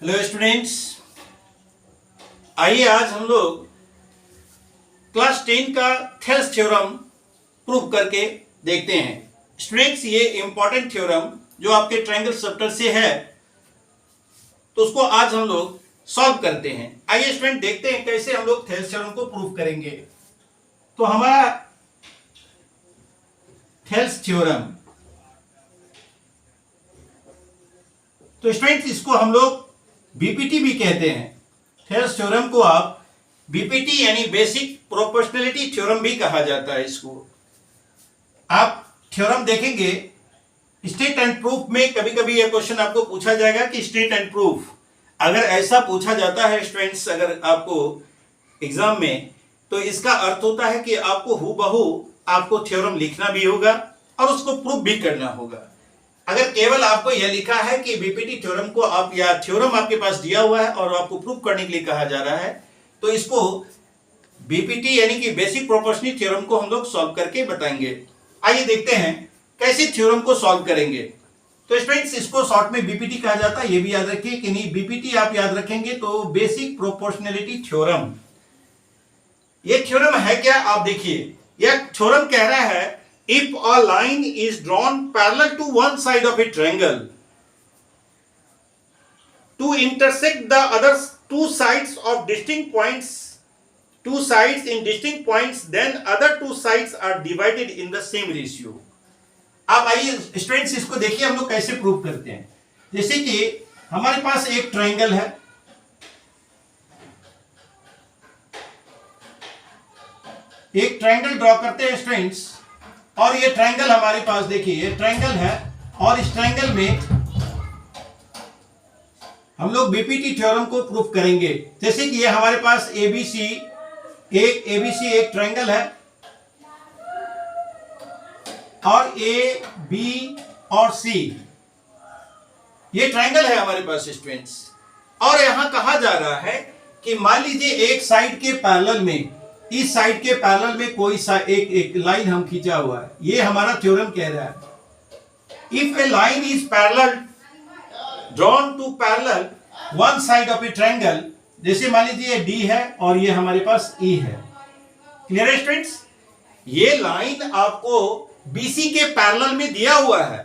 Hello students, आइए आज हम लोग क्लास 10 का थेल्स थ्योरम प्रूव करके देखते हैं। स्टूडेंट्स, ये इंपॉर्टेंट थ्योरम जो आपके ट्रायंगल चैप्टर से है, तो उसको आज हम लोग सॉल्व करते हैं। आइए स्टूडेंट देखते हैं कैसे हम लोग थेल्स थ्योरम को प्रूव करेंगे। तो हमारा थेल्स थ्योरम, तो स्टूडेंट्स इसको हम लोग बीपीटी भी कहते हैं। थेल्स थ्योरम को आप बीपीटी यानी बेसिक प्रोपोर्शनैलिटी थ्योरम भी कहा जाता है। इसको आप थ्योरम देखेंगे स्टेट एंड प्रूफ में, कभी कभी यह क्वेश्चन आपको पूछा जाएगा कि स्टेट एंड प्रूफ अगर ऐसा पूछा जाता है स्टूडेंट्स, अगर आपको एग्जाम में, तो इसका अर्थ होता है कि आपको हूबहू आपको थ्योरम लिखना भी होगा और उसको प्रूफ भी करना होगा। अगर केवल आपको यह लिखा है कि बीपीटी थ्योरम को आप, या थ्योरम आपके पास दिया हुआ है और आपको प्रूफ करने के लिए कहा जा रहा है, तो इसको बीपीटी यानी कि बेसिक प्रोपोर्शनल थ्योरम को हम लोग सॉल्व करके बताएंगे। आइए देखते हैं कैसे थ्योरम को सॉल्व करेंगे। तो स्टूडेंट्स इसको शॉर्ट में बीपीटी कहा जाता है, ये भी याद रखिए कि नहीं, बीपीटी आप याद रखेंगे तो बेसिक प्रोपोर्शनैलिटी थ्योरम। ये थ्योरम है क्या, आप देखिए। यह थ्योरम कह रहा है if a line is drawn parallel to one side of a triangle to intersect the other two sides of distinct points, two sides in distinct points, then other two sides are divided in the same ratio। अब आइए students इसको देखिए हम लोग कैसे prove करते हैं। जैसे कि हमारे पास एक ट्रायंगल है, एक ट्रायंगल ड्रॉ करते हैं स्टूडेंट्स, और ये ट्रायंगल हमारे पास देखिए, ये ट्रायंगल है और इस ट्रायंगल में हम लोग बीपीटी थ्योरम को प्रूफ करेंगे। जैसे कि ये हमारे पास एबीसी एक ट्रायंगल है और ए बी और सी ये ट्रायंगल है हमारे पास स्टूडेंट्स। और यहां कहा जा रहा है कि मान लीजिए एक साइड के पैरेलल में, इस साइड के पैरेलल में कोई एक लाइन हम खींचा हुआ है। ये हमारा थ्योरम कह रहा है if a line is parallel drawn to parallel one side of a triangle, जैसे मान लीजिए डी है और ये हमारे पास ई है। क्लियर है स्टूडेंट्स? ये लाइन आपको बीसी के पैरेलल में दिया हुआ है।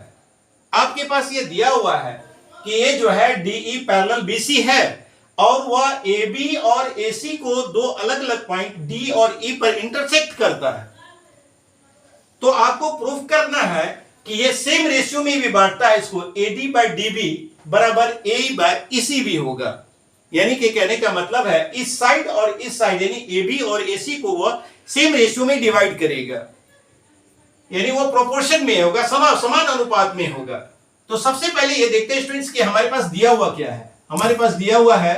आपके पास ये दिया हुआ है कि ये जो है डीई पैरेलल बीसी है और वह ए बी और ए सी को दो अलग अलग पॉइंट डी और ई पर इंटरसेक्ट करता है। तो आपको प्रूफ करना है कि ये सेम रेशियो में भी बांटता है इसको, A D by D B बराबर ए बाई ई सी भी होगा। यानी कि कहने का मतलब है इस साइड और इस साइड यानी ए बी और ए सी को वह सेम रेशियो में डिवाइड करेगा, यानी वो प्रोपोर्शन में होगा, समान अनुपात में होगा। तो सबसे पहले ये देखते हैं स्टूडेंट्स कि हमारे पास दिया हुआ क्या है। हमारे पास दिया हुआ है,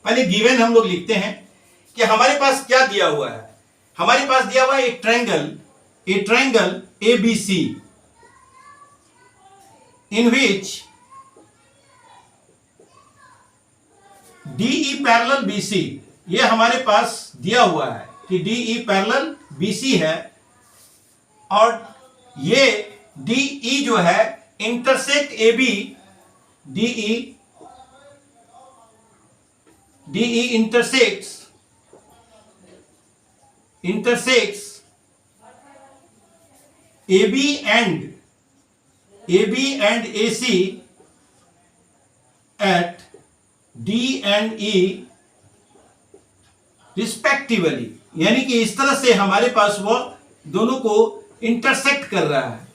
पहले गिवन हम लोग लिखते हैं कि हमारे पास क्या दिया हुआ है। हमारे पास दिया हुआ है एक triangle ABC in which DE parallel BC, ये हमारे पास दिया हुआ है कि डीई पैरेलल बीसी है और ये डीई जो है intersect AB, DE intersects AB and AC at D and E respectively. यानी कि इस तरह से हमारे पास वो दोनों को इंटरसेक्ट कर रहा है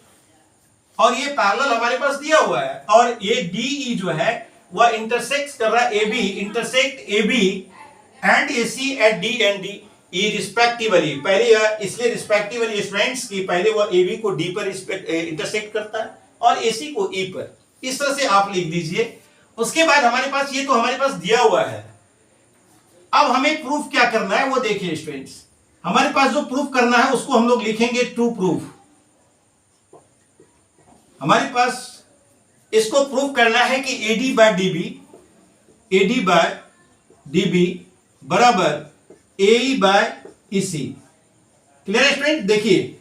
और ये पैरेलल हमारे पास दिया हुआ है और ये DE जो है वह इंटरसेक्ट कर रहा है AB, intersect AB and AC at D and E respectively. पहले इसलिए रिस्पेक्टिवली स्टूडेंट्स की पहले वह AB को D पर इंटरसेक्ट करता है और AC को E पर। इस तरह से आप लिख दीजिए। उसके बाद हमारे पास ये तो हमारे पास दिया हुआ है। अब हमें प्रूफ क्या करना है वो देखिए स्टूडेंट्स। हमारे पास जो प्रूफ करना है उसको हम लोग लिखेंगे ट्रू प्रूफ। हमारे पास इसको प्रूफ करना है कि AD बाय DB बराबर AE बाय EC। क्लियर है स्टूडेंट? देखिए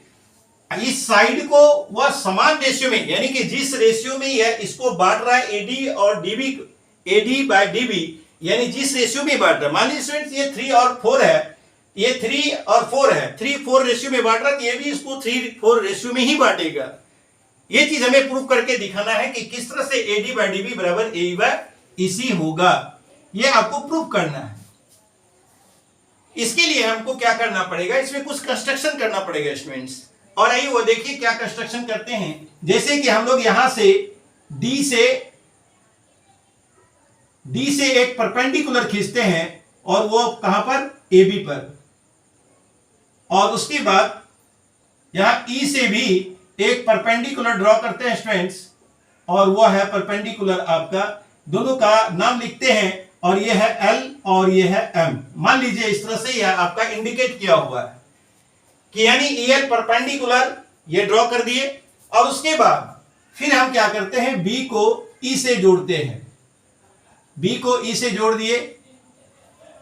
इस साइड को वह समान रेशियो में, यानी कि जिस रेशियो में यह इसको बांट रहा है AD और DB AD बाय DB, यानी जिस रेशियो में बांट रहा है, मान लीजिए स्टूडेंट्स ये 3 और 4 है, ये 3 और 4 है, 3-4 रेशियो में बांट रहा है, तो ये भी इसको 3-4 रेशियो में ही बांटेगा। ये चीज हमें प्रूव करके दिखाना है कि किस तरह से AD बाय DB बराबर AE बाय EC होगा, ये आपको प्रूव करना है। इसके लिए हमको क्या करना पड़ेगा, इसमें कुछ कंस्ट्रक्शन करना पड़ेगा स्टूडेंट्स, और आइए वो देखिए क्या कंस्ट्रक्शन करते हैं। जैसे कि हम लोग यहां से D से एक परपेंडिकुलर खींचते हैं, और वो कहां पर, AB पर, और उसके बाद यहां E से भी एक परपेंडिकुलर ड्रॉ करते हैं स्टूडेंट्स, और वो है परपेंडिकुलर आपका, दोनों का नाम लिखते हैं, और ये है L और ये है M। मान लीजिए इस तरह से यह आपका इंडिकेट किया हुआ है कि यानी EL परपेंडिकुलर, ये ड्रॉ कर दिए, और उसके बाद फिर हम क्या करते हैं, B को E से जोड़ते हैं, B को E से जोड़ दिए,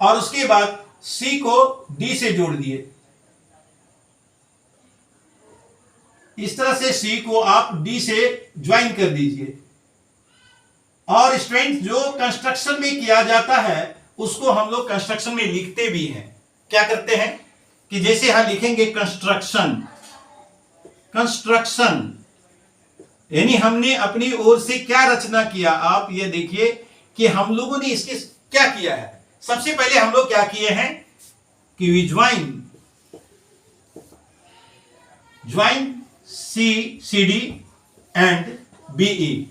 और उसके बाद C को D से जोड़ दिए। इस तरह से C को आप D से ज्वाइन कर दीजिए। और स्टूडेंट जो कंस्ट्रक्शन में किया जाता है उसको हम लोग कंस्ट्रक्शन में लिखते भी हैं। क्या करते हैं कि जैसे यहां लिखेंगे कंस्ट्रक्शन, यानी हमने अपनी ओर से क्या रचना किया, आप ये देखिए कि हम लोगों ने इसके क्या किया है। सबसे पहले हम लोग क्या किए हैं कि we join CD and BE,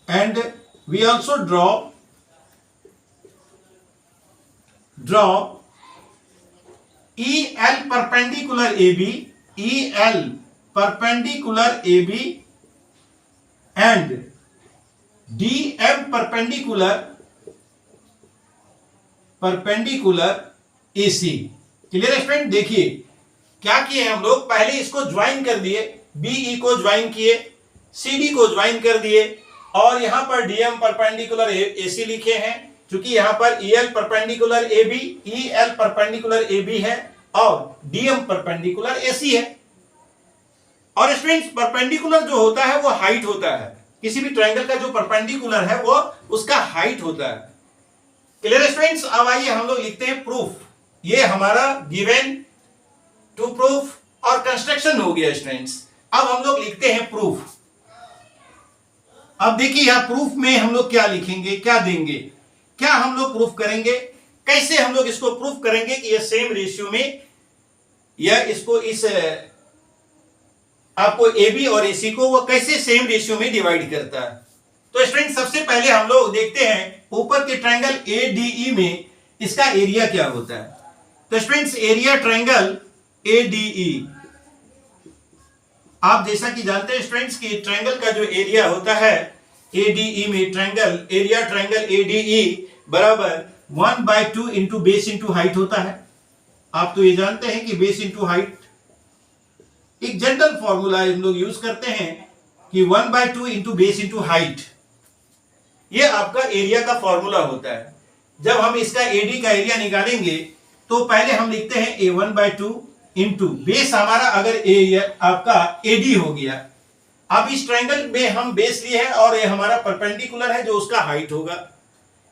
and we also draw EL perpendicular AB and DM perpendicular AC। Clear student, देखिए क्या किए हम लोग, पहले इसको ज्वाइन कर दिए, BE को ज्वाइन किए, CD को ज्वाइन कर दिए, और यहां पर DM परपेंडिकुलर AC लिखे हैं, क्योंकि यहां पर EL perpendicular AB, EL perpendicular AB है, और DM परपेंडिकुलर AC है। और स्टूडेंट्स परपेंडिकुलर जो होता है वो हाइट होता है, किसी भी ट्रायंगल का जो परपेंडिकुलर है वो उसका हाइट होता है। क्लियर स्टूडेंट्स, अब आइए हम लोग लिखते हैं प्रूफ। ये हमारा गिवन, टू प्रूफ और कंस्ट्रक्शन हो गया स्टूडेंट्स। अब हम लोग लिखते हैं प्रूफ। अब देखिए यहां प्रूफ में हम लोग क्या लिखेंगे, क्या देंगे, क्या हम लोग प्रूफ करेंगे, कैसे हम लोग इसको प्रूफ करेंगे कि ये सेम रेशियो में, या इसको इस आपको AB और AC को वो कैसे सेम रेशियो में डिवाइड करता है। तो स्टूडेंट सबसे पहले हम लोग देखते हैं ऊपर के ट्रायंगल ADE में इसका एरिया क्या होता है। तो स्टूडेंट्स एरिया ट्रायंगल ADE, आप जैसा कि जानते हैं स्टूडेंट्स कि ट्रायंगल का जो एरिया होता है ADE में, एरिया ट्रायंगल ADE बराबर 1/2 इंटू बेस इंटू हाइट होता है। आप तो ये जानते हैं कि बेस इंटू हाइट एक जनरल फॉर्मूला हम लोग यूज करते हैं कि 1/2 इंटू बेस इंटू हाइट, ये आपका एरिया का फॉर्मूला होता है। जब हम इसका AD का एरिया निकालेंगे तो पहले हम लिखते हैं A1/2 इंटू बेस, हमारा अगर आपका AD हो गया। अब इस ट्रायंगल में हम बेस लिए हैं और ये हमारा परपेंडिकुलर है जो उसका हाइट होगा।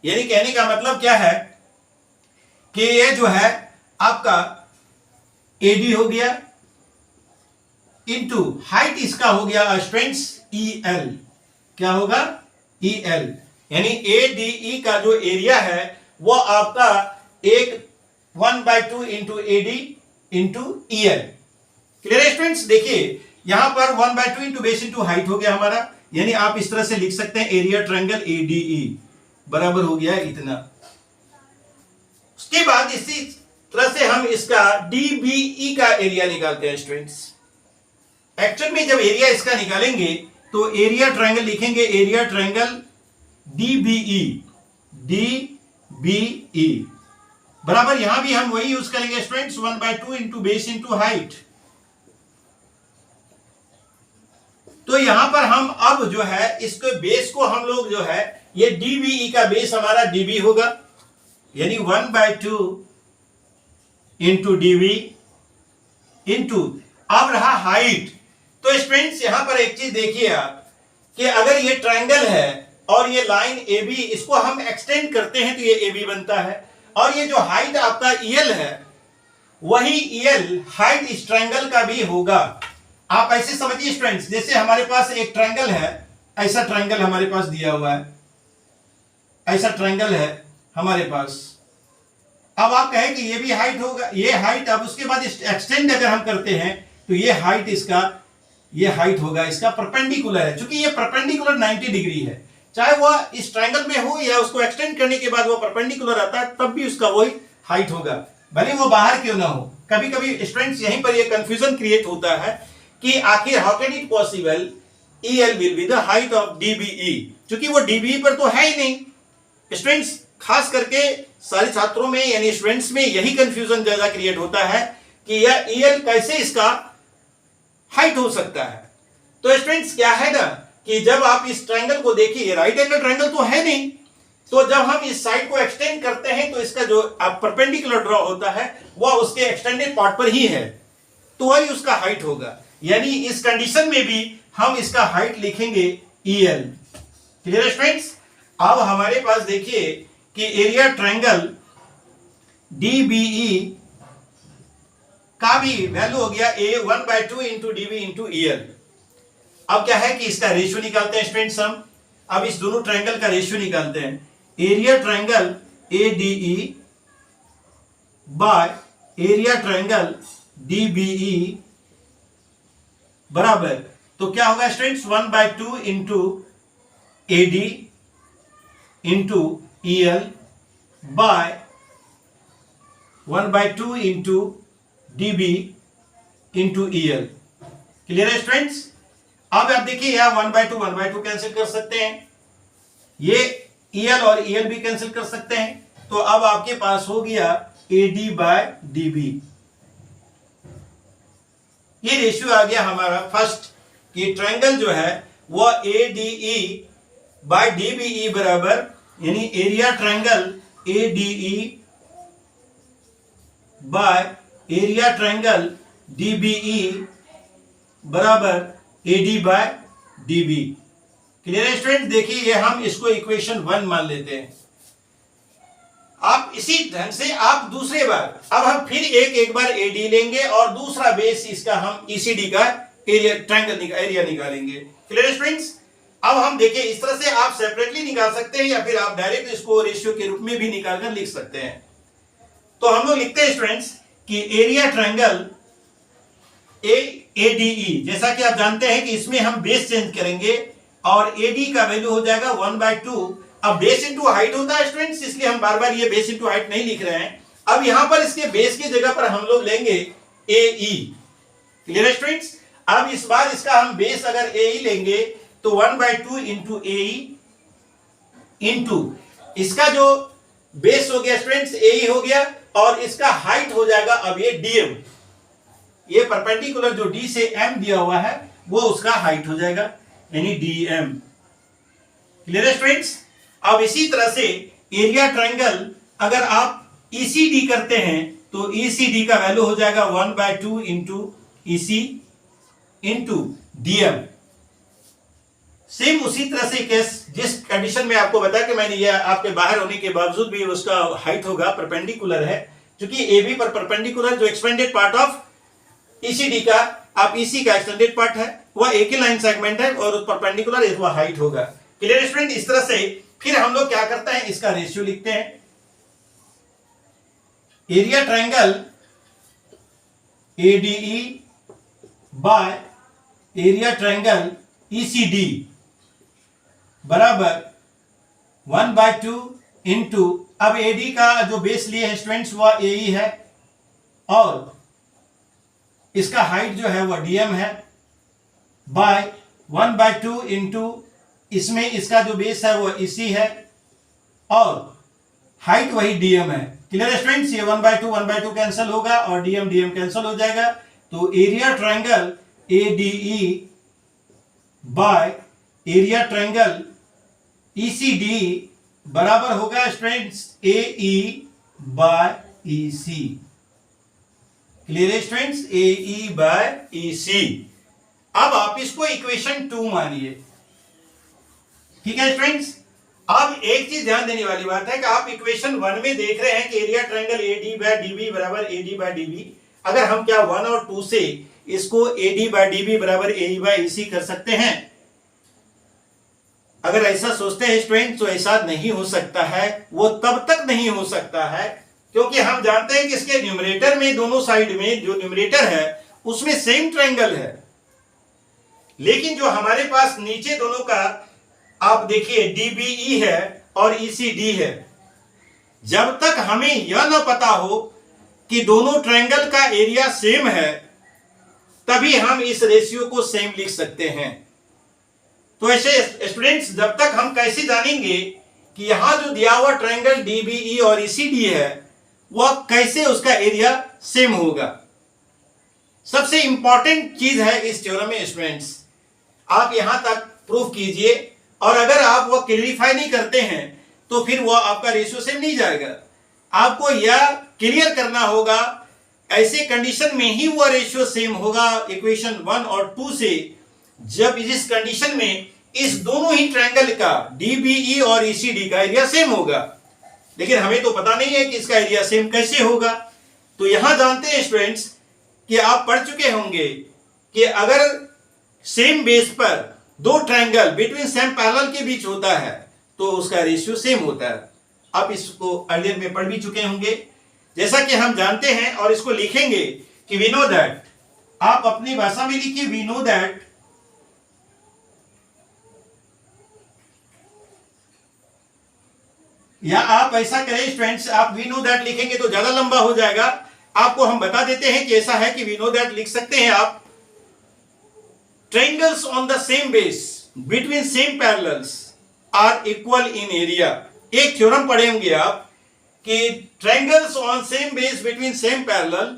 यानी कहने का मतलब क्या है कि ये जो है आपका AD हो गया इंटू हाइट इसका हो गया स्टूडेंट्स EL। क्या होगा, EL, यानी ADE का जो एरिया है वो आपका 1/2 into AD into EL। Clear students, देखिए यहां पर 1/2 इंटू बेस इंटू हाइट हो गया हमारा, यानी आप इस तरह से लिख सकते हैं एरिया ट्रायंगल ADE बराबर हो गया इतना। उसके बाद इसी तरह से हम इसका DBE का एरिया निकालते हैं स्टूडेंट्स। एक्चुअल में जब एरिया इसका निकालेंगे तो एरिया ट्रायंगल लिखेंगे, एरिया ट्रायंगल DBE बराबर, यहां भी हम वही यूज करेंगे students, 1/2 into base into height. तो यहां पर हम अब जो है इसके बेस को हम लोग जो है ये DBE का बेस हमारा DB होगा, यानी 1/2 इंटू DB इंटू अब रहा हाइट, तो स्टूडेंट्स यहां पर एक चीज देखिए आप कि अगर ये ट्रायंगल है और ये लाइन ए बी, इसको हम एक्सटेंड करते हैं तो ये ए बी बनता है, और ये जो हाइट आपका ईएल है वही ईएल हाइट इस ट्रायंगल का भी होगा। आप ऐसे समझिए स्टूडेंट्स, जैसे हमारे पास एक ट्रायंगल है, ऐसा ट्रायंगल हमारे पास दिया हुआ है, ऐसा ट्रायंगल है हमारे पास। अब आप कहें कि ये भी हाइट होगा, ये हाइट, अब उसके बाद एक्सटेंड अगर हम करते हैं तो ये हाइट इसका, ये हाइट होगा इसका परपेंडिकुलर है, क्योंकि ये परपेंडिकुलर 90 डिग्री है, चाहे वह इस ट्रायंगल में हो या उसको एक्सटेंड करने के बाद वो परपेंडिकुलर आता है तब भी उसका वही हाइट होगा, भले वो बाहर क्यों ना हो। कभी कभी स्टूडेंट्स यहीं पर ये कंफ्यूजन क्रिएट होता है कि आखिर how can it possible EL will be the height of DBE, क्योंकि वो DBE पर तो है ही नहीं। स्टूडेंट्स खास करके सारे छात्रों में यानी स्टूडेंट्स में यही कंफ्यूजन ज्यादा क्रिएट होता है कि यह EL कैसे इसका हाइट हो सकता है। तो स्टूडेंट्स क्या है ना कि जब आप इस ट्रायंगल को देखिए, राइट एंगल ट्रायंगल तो है नहीं, तो जब हम इस साइड को एक्सटेंड करते हैं तो इसका जो परपेंडिकुलर ड्रॉ होता है वह उसके एक्सटेंडेड पार्ट पर ही है, तो वही उसका हाइट होगा। यानी इस कंडीशन में भी हम इसका हाइट लिखेंगे EL। Clear students? अब हमारे पास देखिए कि एरिया ट्रायंगल DBE का भी वैल्यू हो गया A 1/2 into DB into EL। अब क्या है कि इसका रेशियो निकालते हैं स्टूडेंट्स हम। अब इस दोनों ट्रायंगल का रेशियो निकालते हैं, area triangle ADE by area triangle DBE बराबर, तो क्या होगा students 1/2 into AD into EL by 1/2 into DB into EL। Clear है स्टूडेंट्स? अब आप देखिए यहां 1/2 कैंसिल कर सकते हैं, ये EL और EL भी कैंसिल कर सकते हैं, तो अब आपके पास हो गया AD बाय DB। ये रेशियो आ गया हमारा फर्स्ट कि ट्रायंगल जो है वो ADE बाय DBE बराबर, यानी area triangle ADE by area triangle DBE बराबर AD बाय DB। क्लियर है स्टूडेंट? देखिए ये हम इसको इक्वेशन 1 मान लेते हैं। आप इसी ढंग से आप दूसरे बार, अब हम फिर एक बार AD लेंगे और दूसरा बेस इसका हम ECD का एरिया ट्रायंगल एरिया निकालेंगे। Clear students? अब हम देखिए इस तरह से आप सेपरेटली निकाल सकते हैं या फिर आप डायरेक्ट इसको रेशियो के रूप में भी निकालकर लिख सकते हैं। तो हम लोग लिखते हैं स्टूडेंट्स कि एरिया ट्रायंगल ADE, जैसा कि आप जानते हैं कि इसमें हम बेस चेंज करेंगे और AD का वैल्यू हो जाएगा 1/2। अब बेस इंटू हाइट होता है स्टूडेंट्स, इसलिए हम बार बार ये बेस इंटू हाइट नहीं लिख रहे हैं। अब यहां पर इसके बेस की जगह पर हम लोग लेंगे AE। क्लियर है स्टूडेंट्स? अब इस बार इसका हम बेस अगर AE लेंगे तो 1/2 इंटू AE इंटू इसका जो बेस हो गया स्टूडेंट्स AE हो गया, और इसका हाइट हो जाएगा अब ये DM, ये परपेंडिकुलर जो D से M दिया हुआ है वो उसका हाइट हो जाएगा, यानी DM। क्लियर है स्टूडेंट्स? अब इसी तरह से एरिया ट्रायंगल अगर आप ECD करते हैं तो ECD का वैल्यू हो जाएगा 1/2 into EC into DM। Same उसी तरह से केस जिस कंडीशन में आपको बताया कि मैंने ये आपके बाहर होने के बावजूद भी उसका हाइट होगा, परपेंडिकुलर है, क्योंकि AB पर परपेंडिकुलर जो एक्सपेंडेड पार्ट ऑफ ECD का, आप EC का एक्सटेंडेड पार्ट है वह एक ही लाइन सेगमेंट है और उस परपेंडिकुलर वह हाइट होगा। Clear student? इस तरह से फिर हम लोग क्या करते हैं, इसका रेशियो लिखते हैं, area triangle ADE by area triangle ECD बराबर 1/2 इंटू, अब AD का जो बेस लिए है स्टूडेंट्स वह AE है और इसका हाइट जो है वह DM है, बाय 1/2 इंटू इसमें इसका जो बेस है वह EC है और हाइट वही DM है। Clear students? ये 1/2 कैंसिल होगा और DM कैंसिल हो जाएगा, तो area triangle ADE by area triangle ECD बराबर होगा students AE by EC। Clear students? AE by EC। अब आप इसको इक्वेशन 2 मानिए। ठीक है स्टूडेंट्स, अब एक चीज ध्यान देने वाली बात है कि आप इक्वेशन 1 में देख रहे हैं कि area triangle AD by DB बराबर AD बाय DB। अगर हम क्या 1 और 2 से इसको AD बाय DB बराबर AE बाय EC कर सकते हैं? अगर ऐसा सोचते हैं स्टूडेंट तो ऐसा नहीं हो सकता है। वो तब तक नहीं हो सकता है क्योंकि हम जानते हैं कि इसके न्यूमरेटर में दोनों साइड में जो न्यूमरेटर है उसमें सेम ट्रायंगल है, लेकिन जो हमारे पास नीचे दोनों का आप देखिए DBE है और ECD है। जब तक हमें यह ना पता हो कि दोनों ट्रायंगल का एरिया सेम है तभी हम इस रेशियो को सेम लिख सकते हैं। तो ऐसे स्टूडेंट्स, जब तक हम कैसे जानेंगे कि यहां जो दिया हुआ ट्रायंगल DBE और ECD है वह कैसे उसका एरिया सेम होगा? सबसे इंपॉर्टेंट चीज है इस थ्योरम में स्टूडेंट्स, आप यहां तक प्रूफ कीजिए और अगर आप वो क्लियरिफाई नहीं करते हैं तो फिर वो आपका रेशियो सेम नहीं जाएगा। आपको यह क्लियर करना होगा, ऐसे कंडीशन में ही वो रेशियो सेम होगा इक्वेशन 1 और 2 से, जब इस कंडीशन में इस दोनों ही ट्रायंगल का DBE और ECD का एरिया सेम होगा। लेकिन हमें तो पता नहीं है कि इसका एरिया सेम कैसे होगा। तो यहां जानते हैं स्टूडेंट्स कि आप पढ़ चुके होंगे कि अगर सेम बेस पर दो ट्रायंगल बिटवीन सेम पैरेलल के बीच होता है तो उसका रेशियो सेम होता है। आप इसको अर्लियर में पढ़ भी चुके होंगे। जैसा कि हम जानते हैं और इसको लिखेंगे कि वी नो दैट, आप अपनी भाषा में लिखिए वी नो दैट या आप ऐसा करें स्टूडेंट्स, आप वी नो दैट लिखेंगे तो ज्यादा लंबा हो जाएगा। आपको हम बता देते हैं कि ऐसा है कि वी नो दैट लिख सकते हैं आप, triangles on the same base between same parallels are equal in area। एक थ्योरम पढ़े होंगे आप कि triangles on same base between same parallel,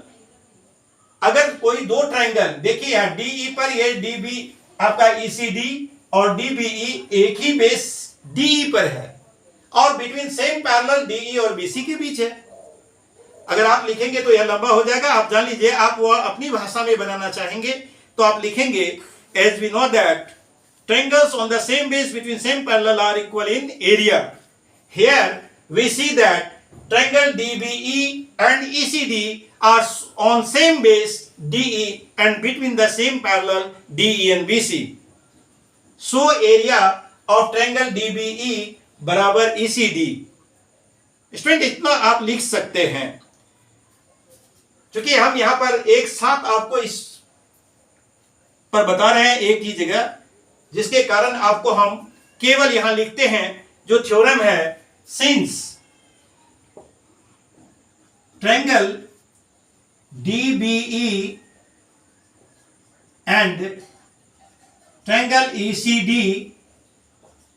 अगर कोई दो ट्रायंगल देखिए यहां DE पर ये DB आपका ECD और DBE एक ही बेस DE पर है और बिटवीन सेम पैरेलल DE और BC के बीच है। अगर आप लिखेंगे तो यह लंबा हो जाएगा। आप जान लीजिए, आप वो अपनी भाषा में बनाना चाहेंगे तो आप लिखेंगे as we know that triangles on the same base between same parallel are equal in area। Here we see that triangle DBE and ECD are on same base DE and between the same parallel DE and BC। So area of triangle DBE बराबर ECD। Student इतना आप लिख सकते हैं। क्योंकि हम यहां पर एक साथ आपको इस पर बता रहे हैं एक ही जगह, जिसके कारण आपको हम केवल यहां लिखते हैं जो थ्योरम है, since triangle DBE and triangle ECD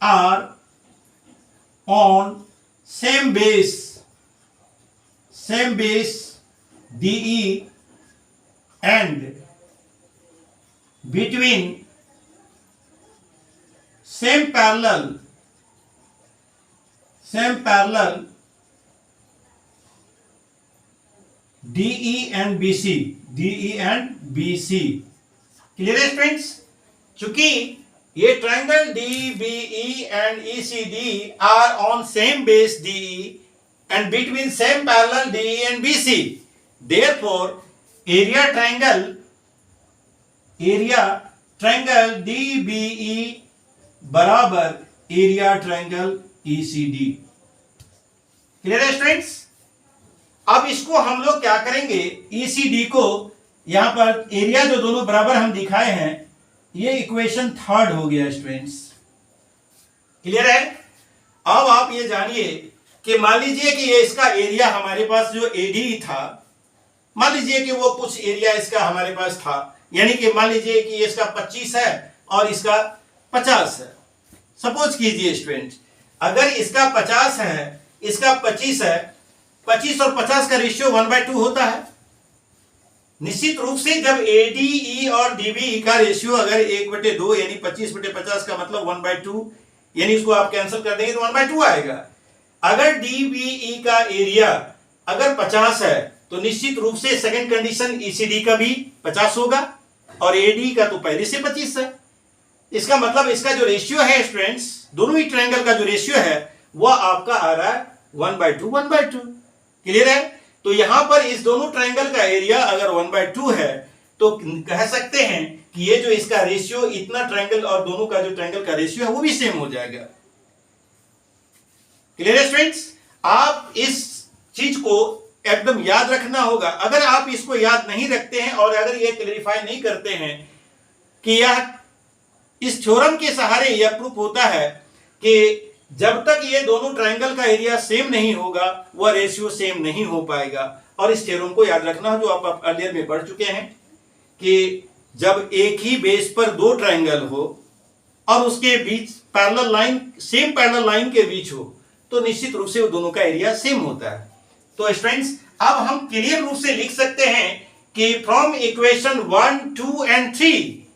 are on same base DE and between same parallel DE and BC। Clear है स्टूडेंट्स? चूंकि ये triangle DBE and ECD are on same base DE and between same parallel DE and BC, therefore area triangle DBE बराबर area triangle ECD। Clear है students? अब इसको हम लोग क्या करेंगे, ECD को यहां पर एरिया जो दोनों बराबर हम दिखाए हैं, ये इक्वेशन 3 हो गया स्टूडेंट्स। क्लियर है? अब आप ये जानिए कि मान लीजिए कि ये इसका एरिया हमारे पास जो AD था, मान लीजिए कि वो कुछ एरिया इसका हमारे पास था, यानी कि मान लीजिए कि इसका 25 है और इसका 50 है। सपोज कीजिए स्टूडेंट, अगर इसका 50 है, इसका 25 है, 25 और 50 का रेशियो 1/2 होता है। निश्चित रूप से जब ADE और DBE का रेशियो अगर 1/2 यानी 25/50 का मतलब 1/2, यानी इसको आप कैंसिल कर देंगे तो 1/2 आएगा। अगर DBE का एरिया अगर 50 है तो निश्चित रूप से सेकंड कंडीशन ECD का भी 50 होगा। और AD का तो पहले से 25 है। इसका मतलब इसका जो रेशियो है स्टूडेंट्स, दोनों ही ट्रायंगल का जो रेशियो है वह आपका आ रहा है 1/2 1/2। क्लियर है? तो यहां पर इस दोनों ट्रायंगल का एरिया अगर 1/2 है तो कह सकते हैं कि ये जो इसका रेशियो, इतना ट्रायंगल और दोनों का जो ट्रायंगल का रेशियो है वो भी सेम हो जाएगा। क्लियर है स्टूडेंट्स? आप इस चीज को एकदम याद रखना होगा। अगर आप इसको याद नहीं रखते हैं और अगर ये क्लैरिफाई नहीं करते हैं कि यह इस थ्योरम के सहारे यह प्रूफ होता है कि जब तक ये दोनों ट्रायंगल का एरिया सेम नहीं होगा वह रेशियो सेम नहीं हो पाएगा। और इस थ्योरम को याद रखना जो आप अर्लियर में पढ़ चुके हैं कि जब एक ही बेस पर दो ट्रायंगल हो और उसके बीच parallel line, same parallel line के बीच हो, तो निश्चित रूप से वो दोनों का एरिया सेम होता है। तो स्टूडेंट्स, अब हम क्लियर रूप से लिख सकते हैं कि फ्रॉम इक्वेशन 1, 2 एंड 3,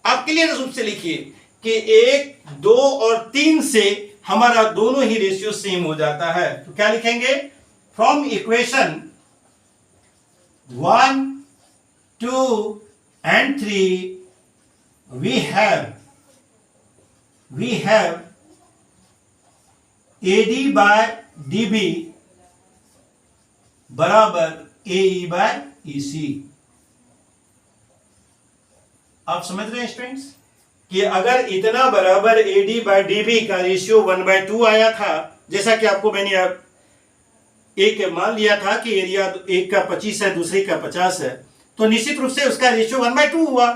आप क्लियर रूप से लिखिए कि 1, 2 और 3 से हमारा दोनों ही रेशियो सेम हो जाता है। तो क्या लिखेंगे? From equation 1, 2 and 3 we have AD by DB बराबर AE by EC। आप समझ रहे हैं स्टूडेंट्स कि अगर इतना बराबर AD by DB का रेशियो 1/2 आया था, जैसा कि आपको मैंने एक मान लिया था कि एरिया एक का 25 है, दूसरे का 50 है, तो निश्चित रूप से उसका रेशियो 1/2 हुआ।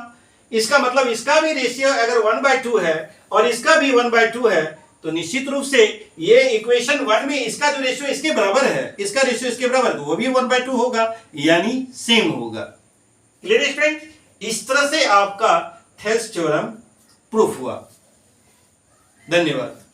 इसका मतलब इसका भी रेशियो अगर 1/2 है और इसका भी 1/2 है, तो निश्चित रूप से ये इक्वेशन 1 में इसका जो रेशियो इसके बराबर है, इसका रेशियो इसके बराबर, तो वो भी 1/2 होगा, यानी सेम होगा। Clear student? इस तरह से आपका थेल्स थ्योरम प्रूफ हुआ। धन्यवाद।